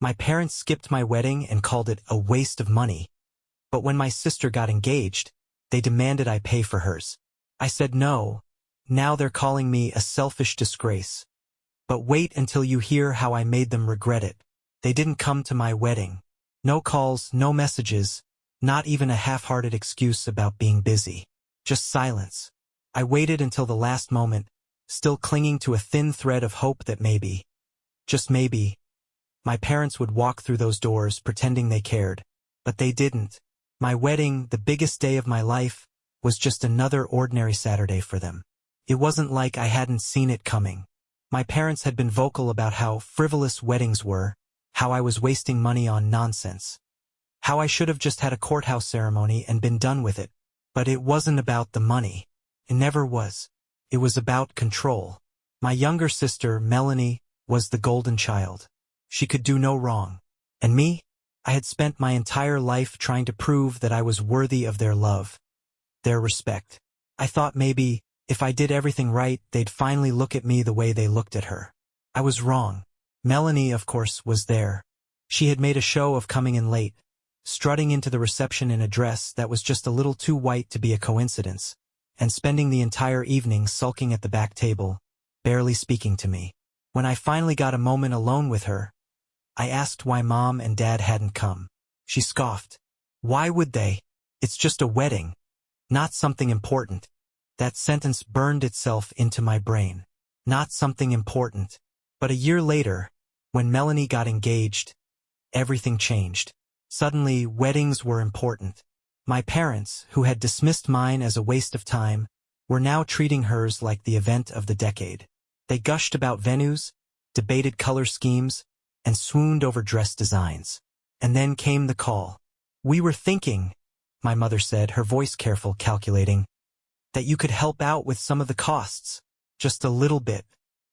My parents skipped my wedding and called it a waste of money. But when my sister got engaged, they demanded I pay for hers. I said no. Now they're calling me a selfish disgrace. But wait until you hear how I made them regret it. They didn't come to my wedding. No calls, no messages, not even a half-hearted excuse about being busy. Just silence. I waited until the last moment, still clinging to a thin thread of hope that maybe, just maybe, my parents would walk through those doors pretending they cared. But they didn't. My wedding, the biggest day of my life, was just another ordinary Saturday for them. It wasn't like I hadn't seen it coming. My parents had been vocal about how frivolous weddings were, how I was wasting money on nonsense, how I should have just had a courthouse ceremony and been done with it. But it wasn't about the money. It never was. It was about control. My younger sister, Melanie, was the golden child. She could do no wrong. And me? I had spent my entire life trying to prove that I was worthy of their love, their respect. I thought maybe, if I did everything right, they'd finally look at me the way they looked at her. I was wrong. Melanie, of course, was there. She had made a show of coming in late, strutting into the reception in a dress that was just a little too white to be a coincidence, and spending the entire evening sulking at the back table, barely speaking to me. When I finally got a moment alone with her, I asked why Mom and Dad hadn't come. She scoffed. Why would they? It's just a wedding, not something important. That sentence burned itself into my brain. Not something important. But a year later, when Melanie got engaged, everything changed. Suddenly, weddings were important. My parents, who had dismissed mine as a waste of time, were now treating hers like the event of the decade. They gushed about venues, debated color schemes, and swooned over dress designs. And then came the call. We were thinking, my mother said, her voice careful, calculating, that you could help out with some of the costs. Just a little bit,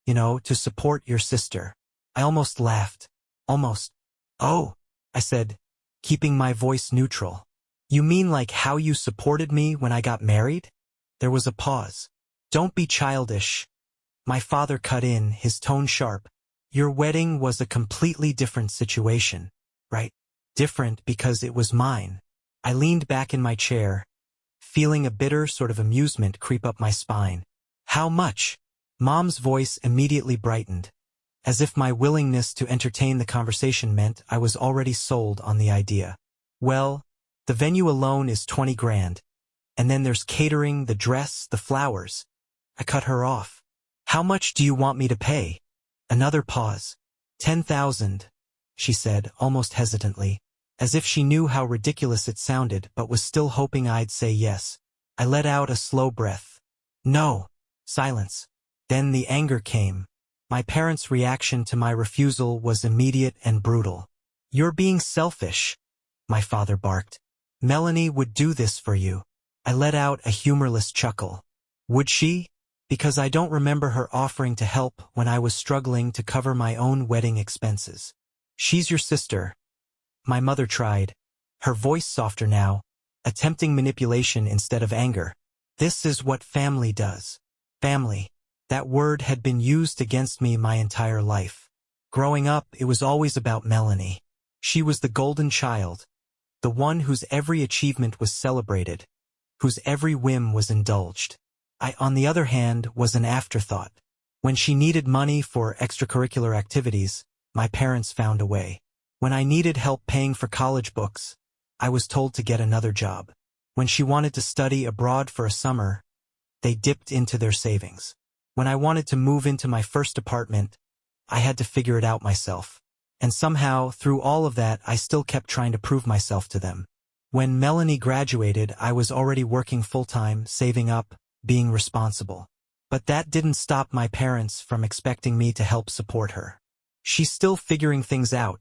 to support your sister. I almost laughed. Almost. Oh, I said, keeping my voice neutral. You mean like how you supported me when I got married? There was a pause. Don't be childish. My father cut in, his tone sharp. Your wedding was a completely different situation, right? Different because it was mine. I leaned back in my chair, feeling a bitter sort of amusement creep up my spine. How much? Mom's voice immediately brightened, as if my willingness to entertain the conversation meant I was already sold on the idea. Well, the venue alone is 20 grand. And then there's catering, the dress, the flowers. I cut her off. How much do you want me to pay? Another pause. 10,000, she said, almost hesitantly, as if she knew how ridiculous it sounded but was still hoping I'd say yes. I let out a slow breath. No. Silence. Then the anger came. My parents' reaction to my refusal was immediate and brutal. You're being selfish, my father barked. Melanie would do this for you. I let out a humorless chuckle. Would she? Because I don't remember her offering to help when I was struggling to cover my own wedding expenses. She's your sister. My mother tried, her voice softer now, attempting manipulation instead of anger. This is what family does. Family. That word had been used against me my entire life. Growing up, it was always about Melanie. She was the golden child, the one whose every achievement was celebrated, whose every whim was indulged. I, on the other hand, was an afterthought. When she needed money for extracurricular activities, my parents found a way. When I needed help paying for college books, I was told to get another job. When she wanted to study abroad for a summer, they dipped into their savings. When I wanted to move into my first apartment, I had to figure it out myself. And somehow, through all of that, I still kept trying to prove myself to them. When Melanie graduated, I was already working full-time, saving up, being responsible. But that didn't stop my parents from expecting me to help support her. She's still figuring things out,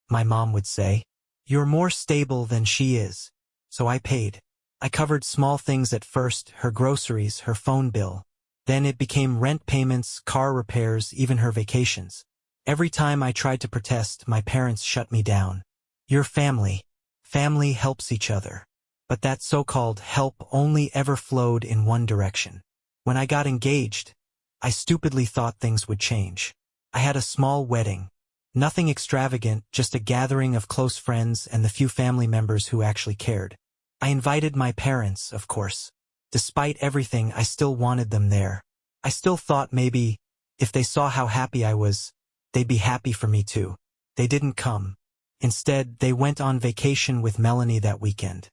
my mom would say. You're more stable than she is. So I paid. I covered small things at first, her groceries, her phone bill. Then it became rent payments, car repairs, even her vacations. Every time I tried to protest, my parents shut me down. You're family. Family helps each other. But that so-called help only ever flowed in one direction. When I got engaged, I stupidly thought things would change. I had a small wedding, Nothing extravagant, just a gathering of close friends and the few family members who actually cared. I invited my parents, of course. Despite everything, I still wanted them there. I still thought maybe, if they saw how happy I was, they'd be happy for me too. They didn't come. Instead, they went on vacation with Melanie that weekend.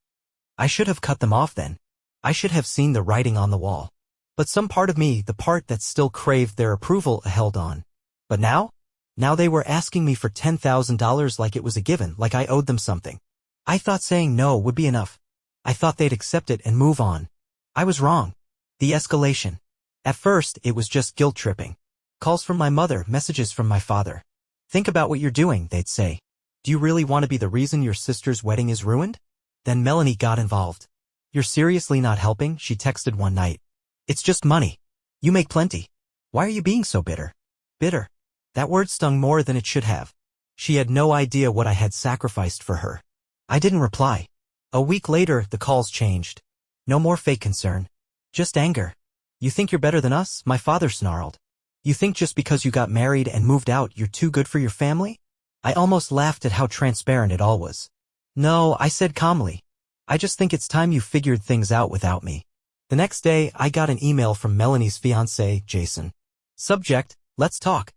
I should have cut them off then. I should have seen the writing on the wall. But some part of me, the part that still craved their approval, held on. But now? Now they were asking me for $10,000 like it was a given, like I owed them something. I thought saying no would be enough. I thought they'd accept it and move on. I was wrong. The escalation. At first, it was just guilt-tripping. Calls from my mother, messages from my father. Think about what you're doing, they'd say. Do you really want to be the reason your sister's wedding is ruined? Then Melanie got involved. You're seriously not helping, she texted one night. It's just money. You make plenty. Why are you being so bitter? Bitter. That word stung more than it should have. She had no idea what I had sacrificed for her. I didn't reply. A week later, the calls changed. No more fake concern. Just anger. You think you're better than us? My father snarled. You think just because you got married and moved out, you're too good for your family? I almost laughed at how transparent it all was. No, I said calmly. I just think it's time you figured things out without me. The next day, I got an email from Melanie's fiancé, Jason. Subject, let's talk.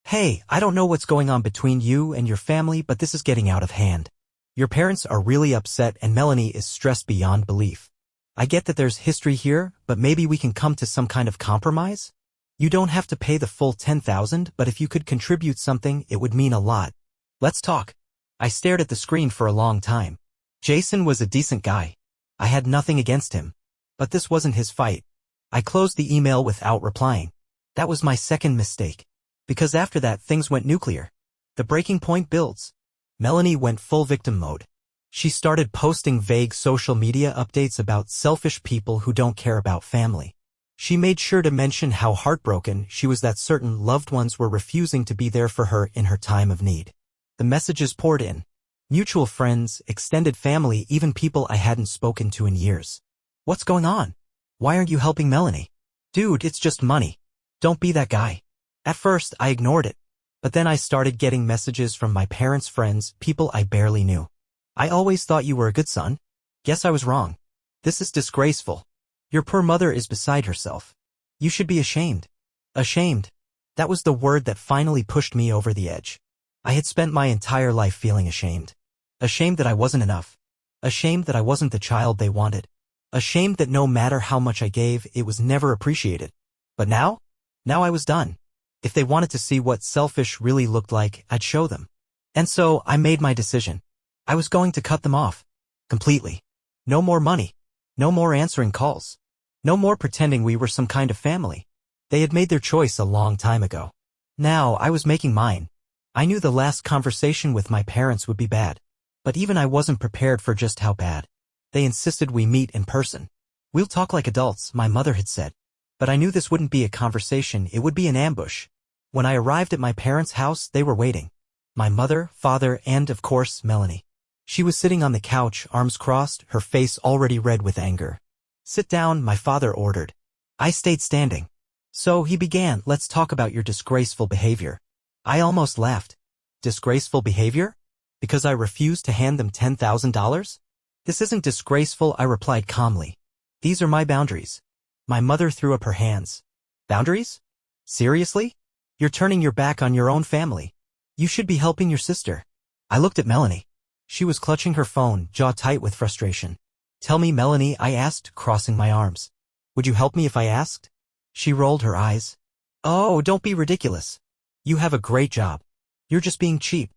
Hey, I don't know what's going on between you and your family, but this is getting out of hand. Your parents are really upset and Melanie is stressed beyond belief. I get that there's history here, but maybe we can come to some kind of compromise? You don't have to pay the full $10,000, but if you could contribute something, it would mean a lot. Let's talk. I stared at the screen for a long time. Jason was a decent guy. I had nothing against him. But this wasn't his fight. I closed the email without replying. That was my second mistake. Because after that, things went nuclear. The breaking point builds. Melanie went full victim mode. She started posting vague social media updates about selfish people who don't care about family. She made sure to mention how heartbroken she was that certain loved ones were refusing to be there for her in her time of need. The messages poured in. Mutual friends, extended family, even people I hadn't spoken to in years. What's going on? Why aren't you helping Melanie? Dude, it's just money. Don't be that guy. At first, I ignored it. But then I started getting messages from my parents' friends, people I barely knew. I always thought you were a good son. Guess I was wrong. This is disgraceful. Your poor mother is beside herself. You should be ashamed. Ashamed. That was the word that finally pushed me over the edge. I had spent my entire life feeling ashamed. Ashamed that I wasn't enough. Ashamed that I wasn't the child they wanted. Ashamed that no matter how much I gave, it was never appreciated. But now? Now I was done. If they wanted to see what selfish really looked like, I'd show them. And so, I made my decision. I was going to cut them off. Completely. No more money. No more answering calls. No more pretending we were some kind of family. They had made their choice a long time ago. Now, I was making mine. I knew the last conversation with my parents would be bad. But even I wasn't prepared for just how bad. They insisted we meet in person. We'll talk like adults, my mother had said. But I knew this wouldn't be a conversation, it would be an ambush. When I arrived at my parents' house, they were waiting. My mother, father, and, of course, Melanie. She was sitting on the couch, arms crossed, her face already red with anger. Sit down, my father ordered. I stayed standing. So he began, let's talk about your disgraceful behavior. I almost laughed. Disgraceful behavior? Because I refused to hand them $10,000? This isn't disgraceful, I replied calmly. These are my boundaries. My mother threw up her hands. Boundaries? Seriously? You're turning your back on your own family. You should be helping your sister. I looked at Melanie. She was clutching her phone, jaw tight with frustration. Tell me, Melanie, I asked, crossing my arms. Would you help me if I asked? She rolled her eyes. Oh, don't be ridiculous. You have a great job. You're just being cheap.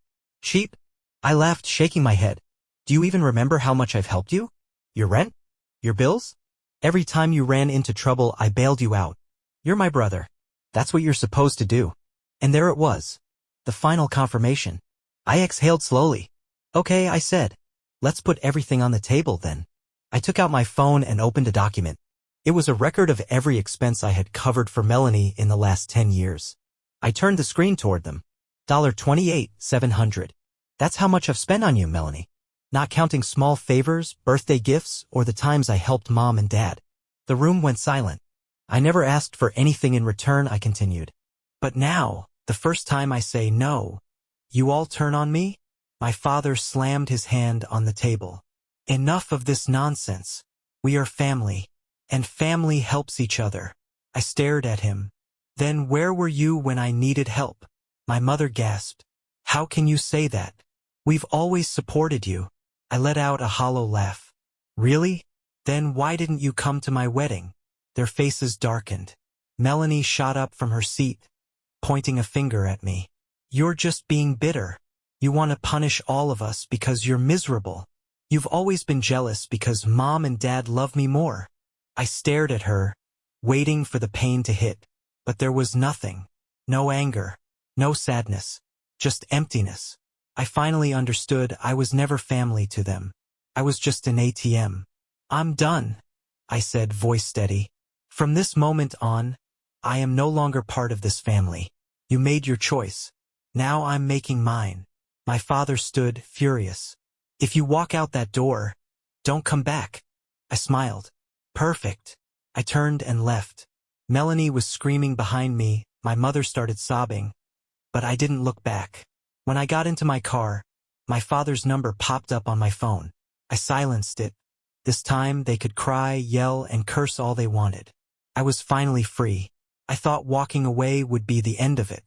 Cheap? I laughed, shaking my head. Do you even remember how much I've helped you? Your rent? Your bills? Every time you ran into trouble, I bailed you out. You're my brother. That's what you're supposed to do. And there it was. The final confirmation. I exhaled slowly. Okay, I said. Let's put everything on the table then. I took out my phone and opened a document. It was a record of every expense I had covered for Melanie in the last 10 years. I turned the screen toward them. $28,700. That's how much I've spent on you, Melanie. Not counting small favors, birthday gifts, or the times I helped mom and dad. The room went silent. I never asked for anything in return, I continued. But now, the first time I say no, You all turn on me? My father slammed his hand on the table. Enough of this nonsense. We are family. And family helps each other. I stared at him. Then where were you when I needed help? My mother gasped. How can you say that? We've always supported you. I let out a hollow laugh. Really? Then why didn't you come to my wedding? Their faces darkened. Melanie shot up from her seat, pointing a finger at me. You're just being bitter. You want to punish all of us because you're miserable. You've always been jealous because Mom and Dad love me more. I stared at her, waiting for the pain to hit. But there was nothing. No anger. No sadness. Just emptiness. I finally understood I was never family to them. I was just an ATM. I'm done, I said, voice steady. From this moment on, I am no longer part of this family. You made your choice. Now I'm making mine. My father stood, furious. If you walk out that door, don't come back. I smiled. Perfect. I turned and left. Melanie was screaming behind me. My mother started sobbing. But I didn't look back. When I got into my car, my father's number popped up on my phone. I silenced it. This time they could cry, yell, and curse all they wanted. I was finally free. I thought walking away would be the end of it,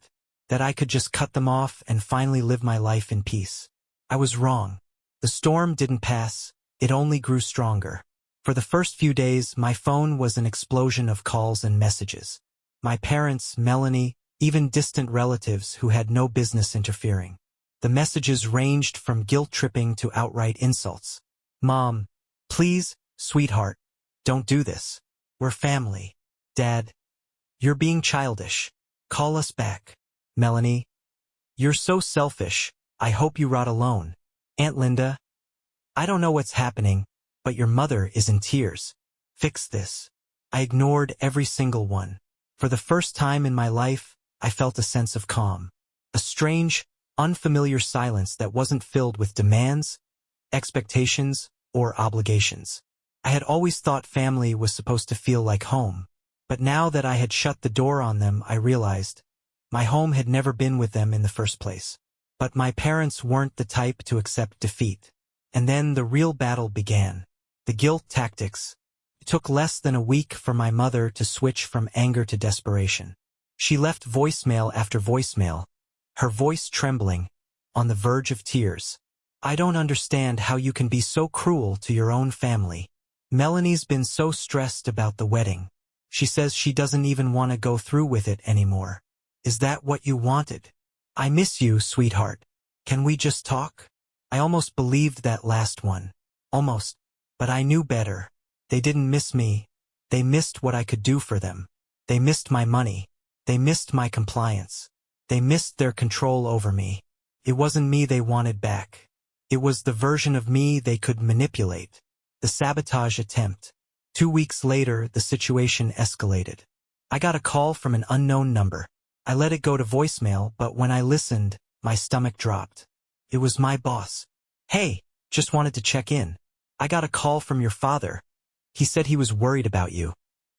that I could just cut them off and finally live my life in peace. I was wrong. The storm didn't pass, it only grew stronger. For the first few days, my phone was an explosion of calls and messages. My parents, Melanie, even distant relatives who had no business interfering. The messages ranged from guilt-tripping to outright insults. Mom, please, sweetheart, don't do this. We're family. Dad, you're being childish. Call us back. Melanie, you're so selfish. I hope you rot alone. Aunt Linda, I don't know what's happening, but your mother is in tears. Fix this. I ignored every single one. For the first time in my life, I felt a sense of calm. A strange, unfamiliar silence that wasn't filled with demands, expectations, or obligations. I had always thought family was supposed to feel like home. But now that I had shut the door on them, I realized my home had never been with them in the first place. But my parents weren't the type to accept defeat. And then the real battle began. The guilt tactics. It took less than a week for my mother to switch from anger to desperation. She left voicemail after voicemail, her voice trembling, on the verge of tears. I don't understand how you can be so cruel to your own family. Melanie's been so stressed about the wedding. She says she doesn't even want to go through with it anymore. Is that what you wanted? I miss you, sweetheart. Can we just talk? I almost believed that last one. Almost. But I knew better. They didn't miss me. They missed what I could do for them. They missed my money. They missed my compliance. They missed their control over me. It wasn't me they wanted back. It was the version of me they could manipulate. The sabotage attempt. 2 weeks later, the situation escalated. I got a call from an unknown number. I let it go to voicemail, but when I listened, my stomach dropped. It was my boss. Hey, just wanted to check in. I got a call from your father. He said he was worried about you,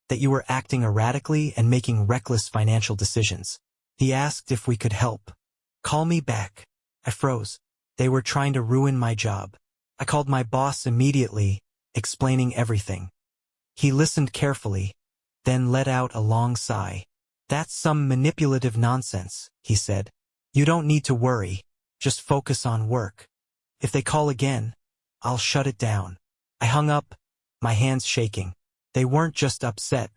that you were acting erratically and making reckless financial decisions. He asked if we could help. Call me back. I froze. They were trying to ruin my job. I called my boss immediately, explaining everything. He listened carefully, then let out a long sigh. That's some manipulative nonsense, he said. You don't need to worry. Just focus on work. If they call again, I'll shut it down. I hung up, my hands shaking. They weren't just upset.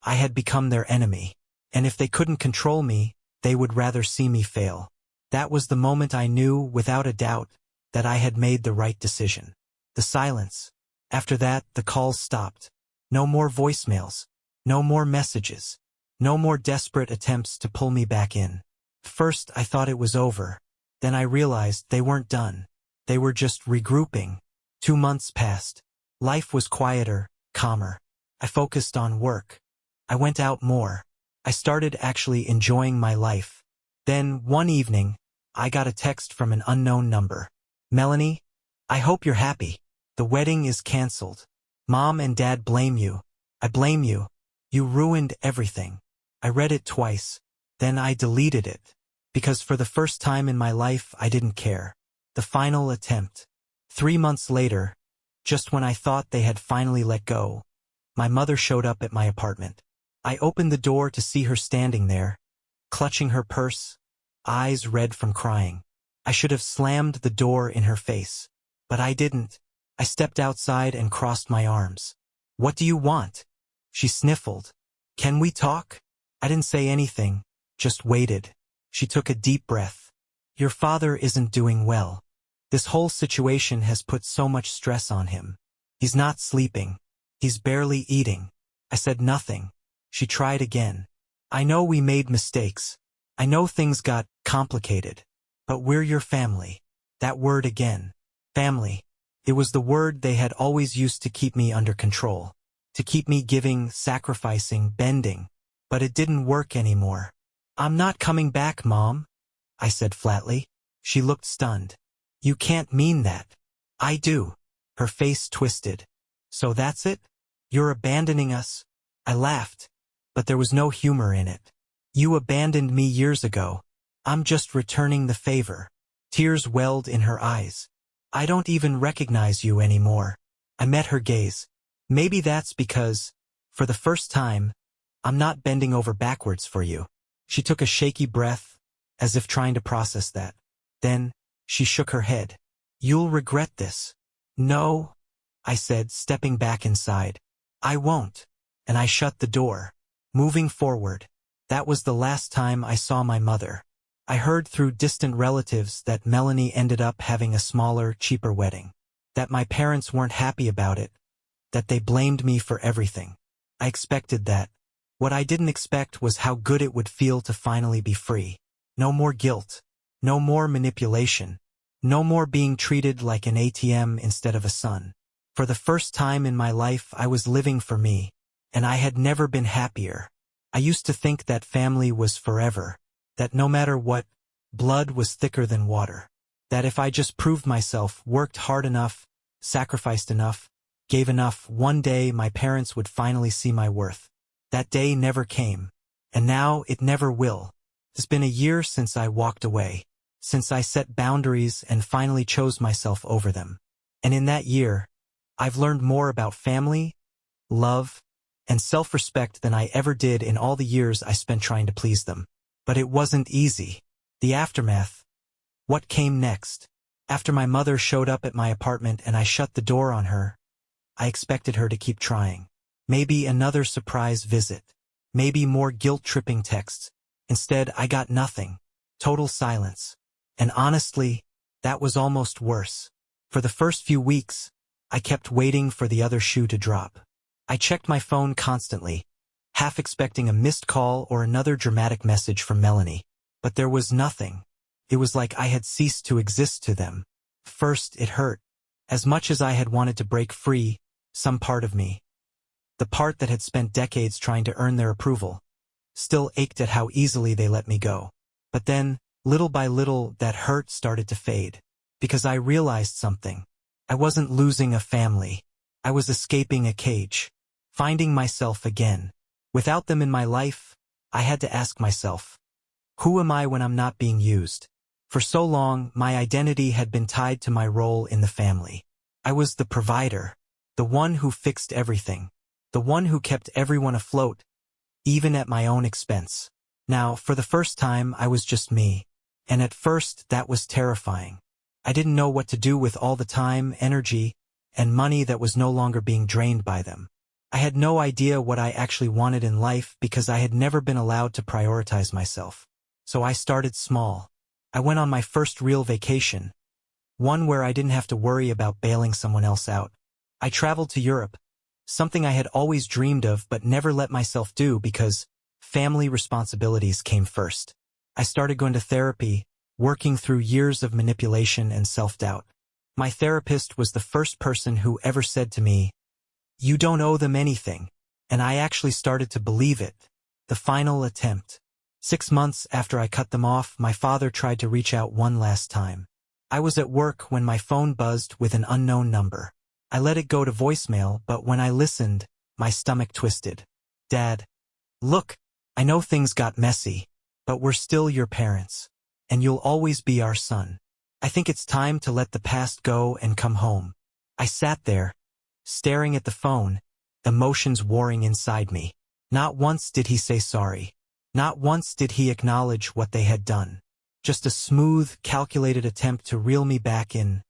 I had become their enemy. And if they couldn't control me, they would rather see me fail. That was the moment I knew, without a doubt, that I had made the right decision. The silence. After that, the calls stopped. No more voicemails. No more messages. No more desperate attempts to pull me back in. First, I thought it was over. Then I realized they weren't done. They were just regrouping. 2 months passed. Life was quieter, calmer. I focused on work. I went out more. I started actually enjoying my life. Then, one evening, I got a text from an unknown number. Melanie, I hope you're happy. The wedding is canceled. Mom and Dad blame you. I blame you. You ruined everything. I read it twice. Then I deleted it. Because for the first time in my life I didn't care. The final attempt. 3 months later, just when I thought they had finally let go, my mother showed up at my apartment. I opened the door to see her standing there, clutching her purse, eyes red from crying. I should have slammed the door in her face. But I didn't. I stepped outside and crossed my arms. "What do you want?" She sniffled. "Can we talk?" I didn't say anything, just waited. She took a deep breath. "Your father isn't doing well. This whole situation has put so much stress on him. He's not sleeping. He's barely eating." I said nothing. She tried again. "I know we made mistakes. I know things got complicated. But we're your family." That word again. Family. It was the word they had always used to keep me under control. To keep me giving, sacrificing, bending. But it didn't work anymore. "I'm not coming back, Mom," I said flatly. She looked stunned. "You can't mean that." "I do." Her face twisted. "So that's it? You're abandoning us?" I laughed, but there was no humor in it. "You abandoned me years ago. I'm just returning the favor." Tears welled in her eyes. "I don't even recognize you anymore." I met her gaze. "Maybe that's because, for the first time, I'm not bending over backwards for you." She took a shaky breath, as if trying to process that. Then, she shook her head. "You'll regret this." "No," I said, stepping back inside. "I won't." And I shut the door. Moving forward, that was the last time I saw my mother. I heard through distant relatives that Melanie ended up having a smaller, cheaper wedding. That my parents weren't happy about it. That they blamed me for everything. I expected that. What I didn't expect was how good it would feel to finally be free. No more guilt. No more manipulation. No more being treated like an ATM instead of a son. For the first time in my life I was living for me, and I had never been happier. I used to think that family was forever, that no matter what, blood was thicker than water. That if I just proved myself, worked hard enough, sacrificed enough, gave enough, one day my parents would finally see my worth. That day never came. And now it never will. It's been a year since I walked away, since I set boundaries and finally chose myself over them. And in that year, I've learned more about family, love, and self-respect than I ever did in all the years I spent trying to please them. But it wasn't easy. The aftermath. What came next? After my mother showed up at my apartment and I shut the door on her, I expected her to keep trying. Maybe another surprise visit. Maybe more guilt-tripping texts. Instead, I got nothing. Total silence. And honestly, that was almost worse. For the first few weeks, I kept waiting for the other shoe to drop. I checked my phone constantly, half expecting a missed call or another dramatic message from Melanie. But there was nothing. It was like I had ceased to exist to them. First, it hurt. As much as I had wanted to break free, some part of me, the part that had spent decades trying to earn their approval, still ached at how easily they let me go. But then, little by little, that hurt started to fade. Because I realized something. I wasn't losing a family. I was escaping a cage. Finding myself again. Without them in my life, I had to ask myself, who am I when I'm not being used? For so long, my identity had been tied to my role in the family. I was the provider, the one who fixed everything, the one who kept everyone afloat, even at my own expense. Now, for the first time, I was just me. And at first, that was terrifying. I didn't know what to do with all the time, energy, and money that was no longer being drained by them. I had no idea what I actually wanted in life because I had never been allowed to prioritize myself. So I started small. I went on my first real vacation, one where I didn't have to worry about bailing someone else out. I traveled to Europe, something I had always dreamed of but never let myself do because family responsibilities came first. I started going to therapy, working through years of manipulation and self-doubt. My therapist was the first person who ever said to me, "You don't owe them anything." And I actually started to believe it. The final attempt. 6 months after I cut them off, my father tried to reach out one last time. I was at work when my phone buzzed with an unknown number. I let it go to voicemail, but when I listened, my stomach twisted. "Dad, look, I know things got messy, but we're still your parents. and you'll always be our son. I think it's time to let the past go and come home. I sat there, staring at the phone, emotions warring inside me. Not once did he say sorry. Not once did he acknowledge what they had done. Just a smooth, calculated attempt to reel me back in,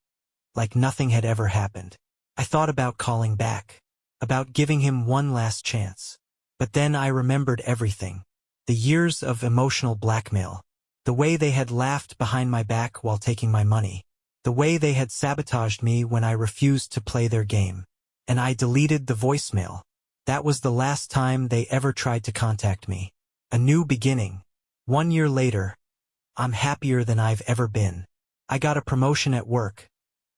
like nothing had ever happened. I thought about calling back, about giving him one last chance. But then I remembered everything. The years of emotional blackmail. The way they had laughed behind my back while taking my money. The way they had sabotaged me when I refused to play their game. And I deleted the voicemail. That was the last time they ever tried to contact me. A new beginning. 1 year later, I'm happier than I've ever been. I got a promotion at work.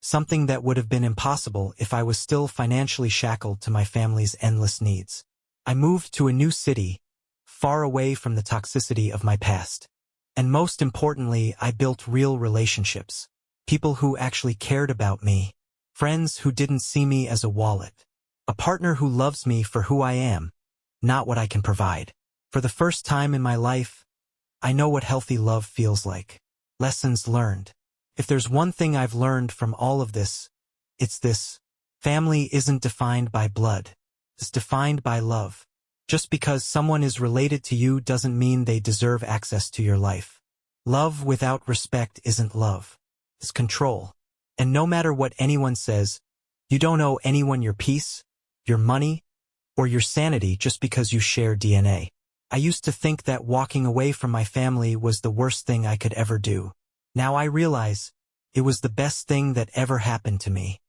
Something that would have been impossible if I was still financially shackled to my family's endless needs. I moved to a new city, far away from the toxicity of my past. And most importantly, I built real relationships. People who actually cared about me. Friends who didn't see me as a wallet. A partner who loves me for who I am, not what I can provide. For the first time in my life, I know what healthy love feels like. Lessons learned. If there's one thing I've learned from all of this, it's this. Family isn't defined by blood. It's defined by love. Just because someone is related to you doesn't mean they deserve access to your life. Love without respect isn't love. It's control. And no matter what anyone says, you don't owe anyone your peace, your money, or your sanity just because you share DNA. I used to think that walking away from my family was the worst thing I could ever do. Now I realize it was the best thing that ever happened to me.